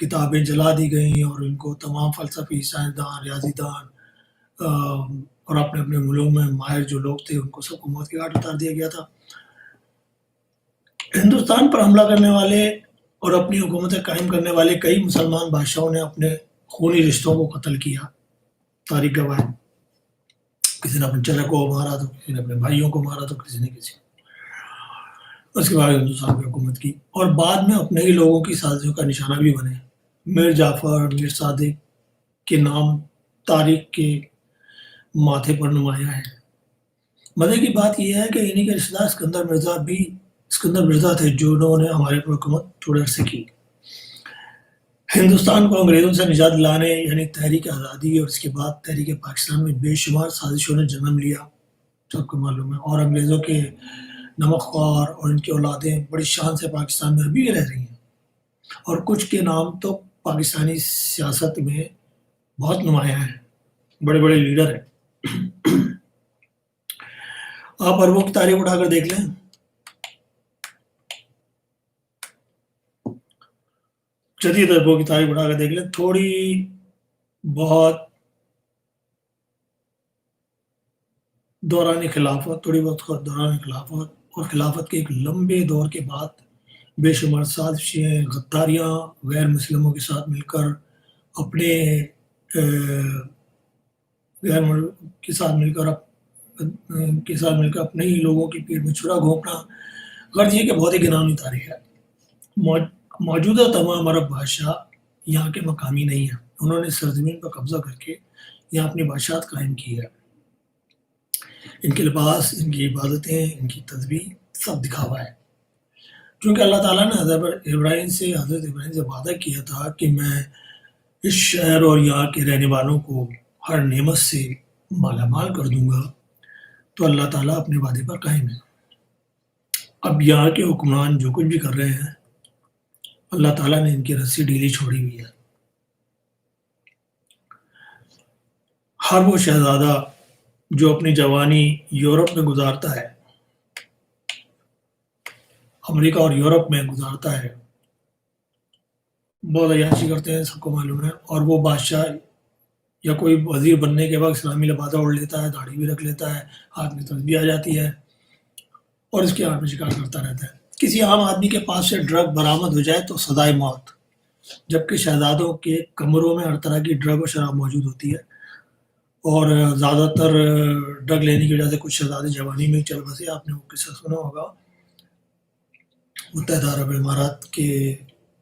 کتابیں جلا دی گئیں اور ان کو تمام فلسفی، سائنسدان، ریاضی دان اور اپنے اپنے ملکوں میں ماہر جو لوگ تھے ان کو سب کو موت کے گھاٹ اتار دیا گیا تھا۔ ہندوستان پر حملہ کرنے والے اور اپنی حکومتیں قائم کرنے والے کئی مسلمان بادشاہوں نے اپنے خونی رشتوں کو قتل کیا، تاریخ گواہ ہے۔ کسی نے اپنے چچا کو مارا تو کسی نے اپنے بھائیوں کو مارا تو کسی نے کسی کو۔ اس کے بعد ہندوستان کی حکومت کی اور بعد میں اپنے ہی لوگوں کی سازشوں کا نشانہ بھی بنے۔ میر جعفر، میر صادق کے نام تاریخ کے ماتھے پر نمایاں ہے۔ مزے کی بات یہ ہے کہ انہی کے رشتہ دار اسکندر مرزا تھے جنہوں نے ہمارے پر حکومت تھوڑے عرصے کی۔ ہندوستان کو انگریزوں سے نجات دلانے یعنی تحریک آزادی اور اس کے بعد تحریک پاکستان میں بے شمار سازشوں نے جنم لیا، سب کو معلوم ہے۔ اور انگریزوں کے نمک خوار اور ان کی اولادیں بڑی شان سے پاکستان میں ابھی بھی رہ رہی ہیں، اور کچھ کے نام تو پاکستانی سیاست میں بہت نمایاں ہیں، بڑے بڑے لیڈر ہیں۔ آپ عربوں کی تاریخ اٹھا کر دیکھ لیں، جدید عربوں کی تاریخ اٹھا کر دیکھ لیں، تھوڑی بہت دوران خلافت اور خلافت کے ایک لمبے دور کے بعد بے شمار سازشیں، غداریاں، غیر مسلموں کے ساتھ مل کر اپنے ہی لوگوں کی پیٹ میں چھرا گھونپنا، غرض یہ کہ بہت ہی گھناؤنی تاریخ ہے۔ موجودہ تمام عرب بادشاہ یہاں کے مقامی نہیں ہیں، انہوں نے سرزمین پر قبضہ کر کے یہاں اپنی بادشاہت قائم کی ہے۔ ان کے لباس، ان کی عبادتیں، ان کی تسبیح سب دکھاوا ہے۔ چونکہ اللہ تعالیٰ نے حضرت ابراہیم سے وعدہ کیا تھا کہ میں اس شہر اور یہاں کے رہنے والوں کو ہر نعمت سے مالا مال کر دوں گا، تو اللہ تعالیٰ اپنے وعدے پر قائم ہے۔ اب یہاں کے حکمران جو کچھ بھی کر رہے ہیں، اللہ تعالیٰ نے ان کی رسی ڈھیلی چھوڑی ہوئی ہے۔ ہر وہ شہزادہ جو اپنی جوانی یورپ میں گزارتا ہے، امریکہ اور یورپ میں گزارتا ہے، بہت عیاشی کرتے ہیں، سب کو معلوم ہے، اور وہ بادشاہ یا کوئی وزیر بننے کے بعد اسلامی لبادہ اوڑھ لیتا ہے، داڑھی بھی رکھ لیتا ہے، ہاتھ میں تسبیح آ جاتی ہے اور اس کے ہاتھ میں شکار کرتا رہتا ہے۔ کسی عام آدمی کے پاس سے ڈرگ برآمد ہو جائے تو سزائے موت، جبکہ شہزادوں کے کمروں میں ہر طرح کی ڈرگ و شراب موجود ہوتی ہے، اور زیادہ تر ڈرگ لینے کی وجہ سے کچھ شہزادے جوانی میں ہی چل بسے۔ آپ نے وہ قصہ سنا ہوگا، متحدہ عرب امارات کے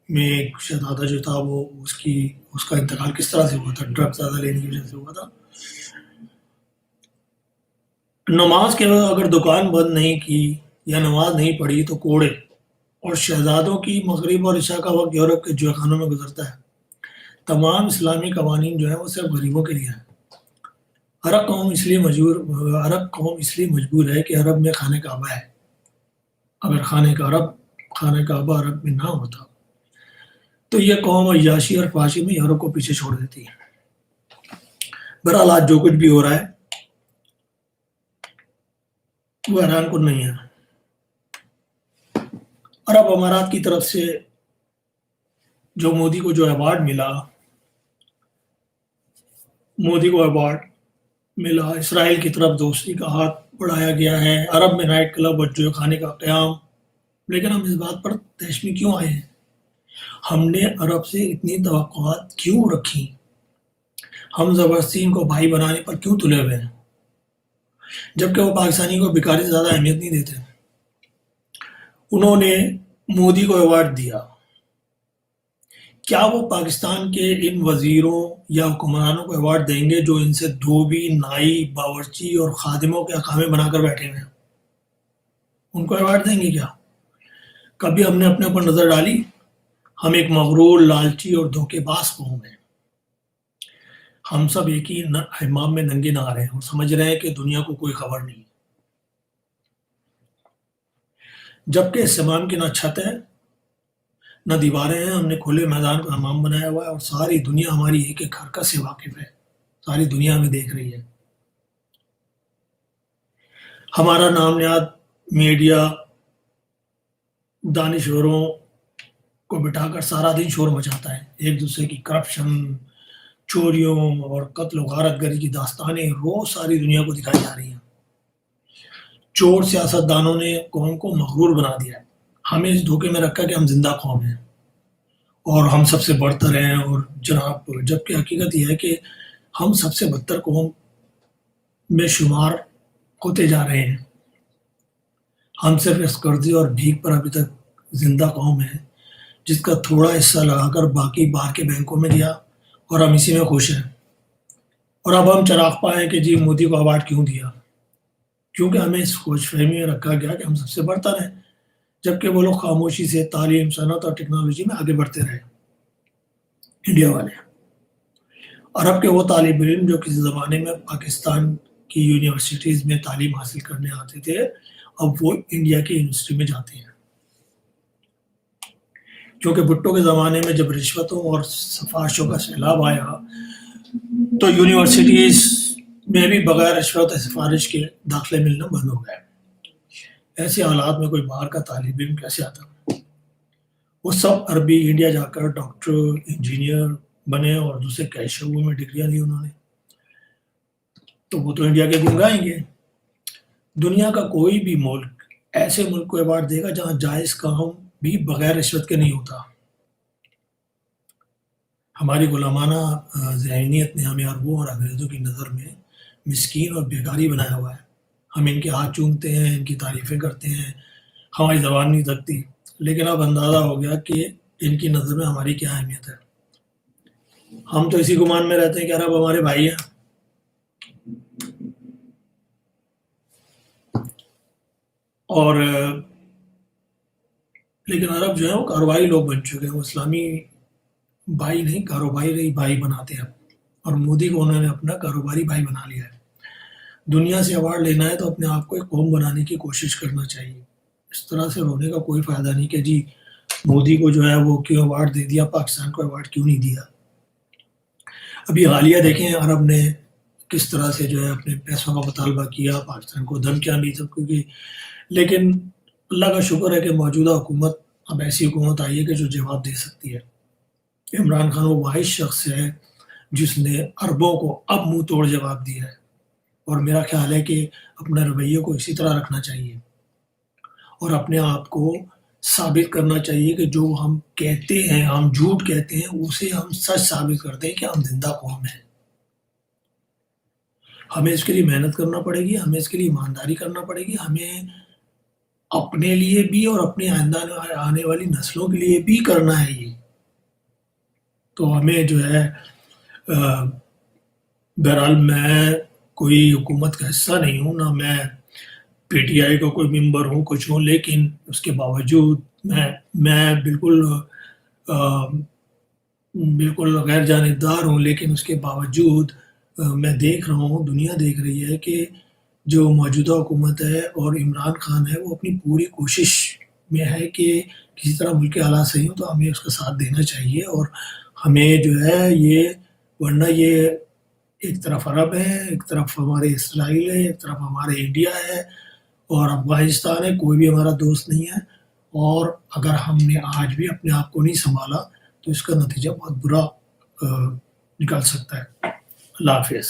میں ایک شہزادہ جو تھا، وہ اس کا انتقال کس طرح سے ہوا تھا، ڈرگ زیادہ لینے کی وجہ سے ہوا تھا۔ نماز کے وقت اگر دکان بند نہیں کی یا نماز نہیں پڑھی تو کوڑے، اور شہزادوں کی مغرب اور عشاء کا وقت یورپ کے جوئے خانوں میں گزرتا ہے۔ تمام اسلامی قوانین جو ہیں وہ صرف غریبوں کے لیے ہیں۔ عرب قوم اس لیے مجبور ہے کہ عرب میں خانہ کعبہ ہے۔ اگر خانہ کعبہ عرب میں نہ ہوتا تو یہ قوم عیاشی اور فحاشی میں یورپ کو پیچھے چھوڑ دیتی ہے۔ بہرحال آج جو کچھ بھی ہو رہا ہے وہ حیران کن نہیں ہے۔ عرب امارات کی طرف سے جو مودی کو ایوارڈ ملا، اسرائیل کی طرف دوستی کا ہاتھ بڑھایا گیا ہے، عرب میں نائٹ کلب اور جوئے خانے کا قیام، لیکن ہم اس بات پر تہش میں کیوں آئے ہیں؟ ہم نے عرب سے اتنی توقعات کیوں رکھی؟ ہم زبردستی ان کو بھائی بنانے پر کیوں تلے ہوئے ہیں، جبکہ وہ پاکستانی کو بیکاری سے زیادہ اہمیت نہیں دیتے؟ انہوں نے مودی کو ایوارڈ دیا، کیا وہ پاکستان کے ان وزیروں یا حکمرانوں کو ایوارڈ دیں گے جو ان سے دھوبی، نائی، باورچی اور خادموں کے اقامے بنا کر بیٹھے ہوئے ہیں؟ ان کو ایوارڈ دیں گے کیا؟ کبھی ہم نے اپنے اوپر نظر ڈالی؟ ہم ایک مغرور، لالچی اور دھوکے باز قوم ہیں۔ ہم سب ایک ہی حمام میں ننگے نہا رہے ہیں اور سمجھ رہے ہیں کہ دنیا کو کوئی خبر نہیں، جبکہ اس حمام کی نہ چھت ہے نہ دیواریں ہیں۔ ہم نے کھلے میدان کو حمام بنایا ہوا ہے، اور ساری دنیا ہماری ایک ایک حرکت سے واقف ہے، ساری دنیا ہمیں دیکھ رہی ہے۔ ہمارا نام نہاد میڈیا، دانشوروں کو بٹھا کر سارا دن شور مچاتا ہے، ایک دوسرے کی کرپشن، چوریوں اور قتل و غارت گری کی داستانیں روز ساری دنیا کو دکھائی جا رہی ہیں۔ چور سیاستدانوں نے قوم کو مغرور بنا دیا ہے، ہمیں اس دھوکے میں رکھا کہ ہم زندہ قوم ہیں اور ہم سب سے برتر ہیں، اور جناب جبکہ حقیقت یہ ہے کہ ہم سب سے بدتر قوم میں شمار ہوتے جا رہے ہیں۔ ہم صرف اس قرضے اور بھیک پر ابھی تک زندہ قوم ہے جس کا تھوڑا حصہ لگا کر باقی باہر کے بینکوں میں دیا، اور ہم اسی میں خوش ہیں۔ اور اب ہم چراغ پائیں کہ جی مودی کو اوارڈ کیوں دیا، کیونکہ ہمیں اس خوش فہمی میں رکھا گیا کہ ہم سب سے برتر ہیں، جبکہ وہ لوگ خاموشی سے تعلیم، صنعت اور ٹیکنالوجی میں آگے بڑھتے رہے، انڈیا والے۔ اور اب کے وہ طالب علم جو کسی زمانے میں پاکستان کی یونیورسٹیز میں تعلیم حاصل کرنے آتے تھے، اب وہ انڈیا کی یونیورسٹی میں جاتے ہیں، کیونکہ بھٹو کے زمانے میں جب رشوتوں اور سفارشوں کا سیلاب آیا تو یونیورسٹیز میں بھی بغیر رشوت اور سفارش کے داخلے ملنا بند ہو گئے۔ ایسے حالات میں کوئی باہر کا طالب علم کیسے آتا؟ وہ سب عربی انڈیا جا کر ڈاکٹر، انجینئر بنے اور دوسرے کئی شعبوں میں ڈگریاں لی انہوں نے، تو وہ تو انڈیا کے گن گائیں گے۔ دنیا کا کوئی بھی ملک ایسے ملک کو ایوارڈ دے گا جہاں جائز کام بھی بغیر رشوت کے نہیں ہوتا۔ ہماری غلامانہ ذہنیت نے ہمیں عربوں اور انگریزوں کی نظر میں مسکین اور بیکاری بنایا ہوا ہے۔ ہم ان کے ہاتھ چومتے ہیں، ان کی تعریفیں کرتے ہیں، ہماری زبان نہیں تھکتی، لیکن اب اندازہ ہو گیا کہ ان کی نظر میں ہماری کیا اہمیت ہے۔ ہم تو اسی گمان میں رہتے ہیں کہ عرب ہمارے بھائی ہیں، اور لیکن عرب جو ہے وہ کاروباری لوگ بن چکے ہیں، وہ اسلامی بھائی نہیں، کاروباری بھائی بناتے ہیں، اور مودی کو انہوں نے اپنا کاروباری بھائی بنا لیا ہے۔ دنیا سے ایوارڈ لینا ہے تو اپنے آپ کو ایک قوم بنانے کی کوشش کرنا چاہیے۔ اس طرح سے رونے کا کوئی فائدہ نہیں کہ جی مودی کو جو ہے وہ کیوں ایوارڈ دے دیا، پاکستان کو ایوارڈ کیوں نہیں دیا۔ ابھی حالیہ دیکھیں عرب نے کس طرح سے جو ہے اپنے پیسوں کا مطالبہ کیا، پاکستان کو دھمکیاں دی سب کیونکہ، لیکن اللہ کا شکر ہے کہ موجودہ حکومت اب ایسی حکومت آئی ہے کہ جو جواب دے سکتی ہے۔ عمران خان وہ واحد شخص ہے جس نے عربوں کو اب منہ توڑ جواب دیا ہے، اور میرا خیال ہے کہ اپنے رویے کو اسی طرح رکھنا چاہیے اور اپنے آپ کو ثابت کرنا چاہیے کہ جو ہم کہتے ہیں، ہم جھوٹ کہتے ہیں، اسے ہم سچ ثابت کرتے ہیں کہ ہم زندہ قوم ہیں۔ ہمیں اس کے لیے محنت کرنا پڑے گی، ہمیں اس کے لیے ایمانداری کرنا پڑے گی، ہمیں اپنے لیے بھی اور اپنے آئندہ آنے والی نسلوں کے لیے بھی کرنا ہے یہ۔ تو ہمیں جو ہے بہرحال میں کوئی حکومت کا حصہ نہیں ہوں، نہ میں پی ٹی آئی کا کوئی ممبر ہوں، کچھ ہوں، لیکن اس کے باوجود میں بالکل غیر جانبدار ہوں، لیکن اس کے باوجود میں دیکھ رہا ہوں، دنیا دیکھ رہی ہے کہ جو موجودہ حکومت ہے اور عمران خان ہے وہ اپنی پوری کوشش میں ہے کہ کسی طرح ملک کے حالات صحیح ہوں، تو ہمیں اس کا ساتھ دینا چاہیے، اور ہمیں جو ہے یہ، ورنہ یہ ایک طرف عرب ہے، ایک طرف ہمارے اسرائیل ہے، ایک طرف ہمارے انڈیا ہے اور افغانستان ہے، کوئی بھی ہمارا دوست نہیں ہے، اور اگر ہم نے آج بھی اپنے آپ کو نہیں سنبھالا تو اس کا نتیجہ بہت برا نکل سکتا ہے۔ اللہ حافظ۔